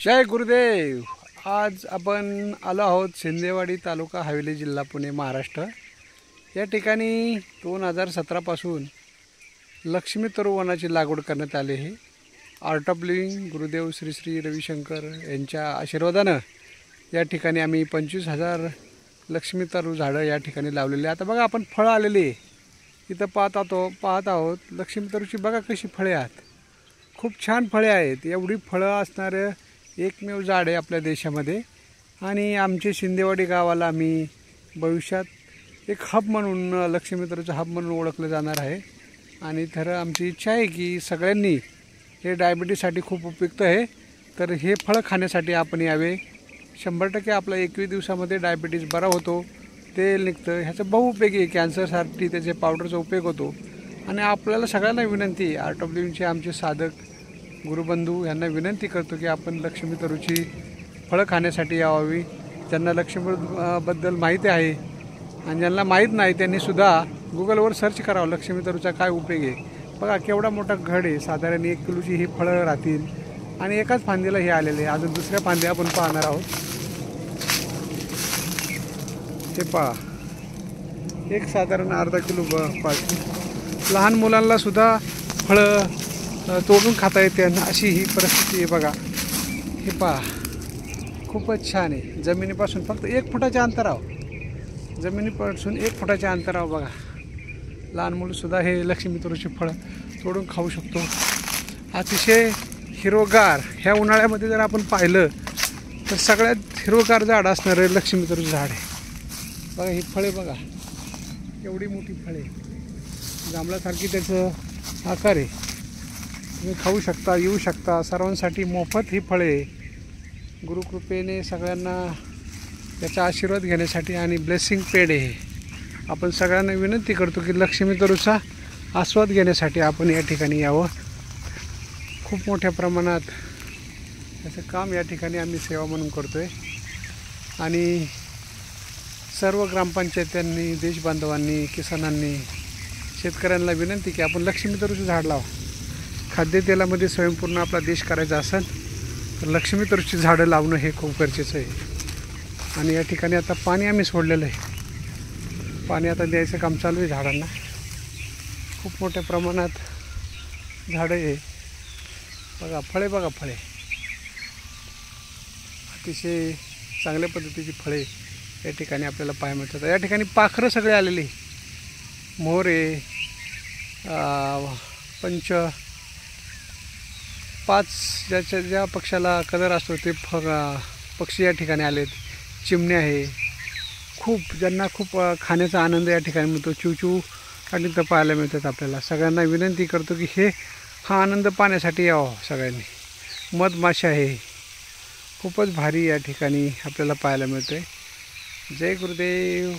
जय गुरुदेव। आज आपण आलो आहोत शिंदेवाडी तालुका हवेली जिल्हा पुणे महाराष्ट्र या ठिकाणी 2017 पासून लक्ष्मी तरुवनाची लागवड करण्यात आली आहे। Art of living Gurudev Shri Shri Ravishankar यांच्या आशीर्वादाने या ठिकाणी आम्ही 25,000 लक्ष्मी तरू झाडं या ठिकाणी लावलेली। आता बघा आपण फळं आलेली इथं पाहत आहोत लक्ष्मी तरूची बघा कशी फळे आहेत। खूप छान फळे आहेत। एवढी फळं असणारे एकमेव झाड आहे आपल्या देशामध्ये आणि आमचे शिंदेवाडी गावाला आम्ही भविष्यात एक हब म्हणून लक्ष्मी तरूचं हब म्हणून ओळखलं जाणार आहे। आणि तर आमची इच्छा आहे की सगळ्यांनी हे डायबिटीजसाठी खूप उपयुक्त आहे, तर हे फळं खाण्यासाठी आपण यावे। 100% आपला 21 दिवसामध्ये डायबिटीज बरा होतो, तेल निघतं, ह्याचं बहुउपयोगी आहे। कॅन्सरसाठी त्याचे पावडरचा उपयोग होतो। आणि आपल्याला सगळ्यांना विनंती, आर्ट ऑफ लिव्हिंगचे आमचे साधक गुरुबंधू यांना विनंती करतो की आपण लक्ष्मी तरूची फळं खाण्यासाठी यावी। ज्यांना लक्ष्मीबद्दल माहिती आहे आणि ज्यांना माहीत नाही त्यांनीसुद्धा गुगलवर सर्च करावं लक्ष्मी तरूचा काय उपयोग आहे। बघा केवढा मोठा घड आहे, साधारण 1 किलोची ही फळं राहतील आणि एकाच फांदीला हे आलेले। अजून दुसऱ्या फांद्या आपण पाहणार आहोत। हे पहा, एक साधारण अर्धा किलो पाहिजे। लहान मुलांना सुद्धा फळं तोडून खाता येते अशी ही परिस्थिती आहे। बघा हे पहा, खूपच छान आहे। जमिनीपासून फक्त 1 फुटाच्या अंतरावर, जमिनीपासून 1 फुटाच्या अंतरावर बघा लहान मुलंसुद्धा हे लक्ष्मी तरूची फळं तोडून खाऊ शकतो। अतिशय हिरवगार ह्या उन्हाळ्यामध्ये जर आपण पाहिलं तर सगळ्यात हिरवगार झाड असणारं लक्ष्मी तरूचं झाड आहे। बघा ही फळे बघा, एवढी मोठी फळे, जांभळासारखी त्याचं आकार आहे। तुम्ही खाऊ शकता, येऊ शकता, सर्वांसाठी मोफत ही फळे गुरुकृपेने सगळ्यांना त्याचा आशीर्वाद घेण्यासाठी आणि ब्लेसिंग पेड आहे। आपण सगळ्यांना विनंती करतो की लक्ष्मी तरूचा आस्वाद घेण्यासाठी आपण या ठिकाणी यावं। खूप मोठ्या प्रमाणात त्याचं काम या ठिकाणी आम्ही सेवा म्हणून करतो आहे। आणि सर्व ग्रामपंचायत्यांनी, देशबांधवांनी, किसानांनी, शेतकऱ्यांना विनंती की आपण लक्ष्मी तरूचं झाड लावा। खाद्यतेलामध्ये स्वयंपूर्ण आपला देश करायचा असेल तर लक्ष्मी तरूची झाडं लावणं हे खूप गरजेचं आहे। आणि या ठिकाणी आता पाणी आम्ही सोडलेलं आहे, पाणी आता द्यायचं काम चालू आहे झाडांना। खूप मोठ्या प्रमाणात झाडं आहे। बघा फळे, बघा फळे, अतिशय चांगल्या पद्धतीची फळे या ठिकाणी आपल्याला पाहायला मिळतात। या ठिकाणी पाखरं सगळे आलेले, मोरे, पंच, 5 ज्या पक्षाला कलर असतो ते पक्षी या ठिकाणी आलेत। चिमण्या आहे, खूप ज्यांना खूप खाण्याचा आनंद या ठिकाणी मिळतो। चिवचिव आणि तर पाहायला मिळतात आपल्याला। सगळ्यांना विनंती करतो की हा आनंद पाहण्यासाठी यावं सगळ्यांनी। मधमाशा आहे, खूपच भारी या ठिकाणी आपल्याला पाहायला मिळतं आहे। जय गुरुदेव।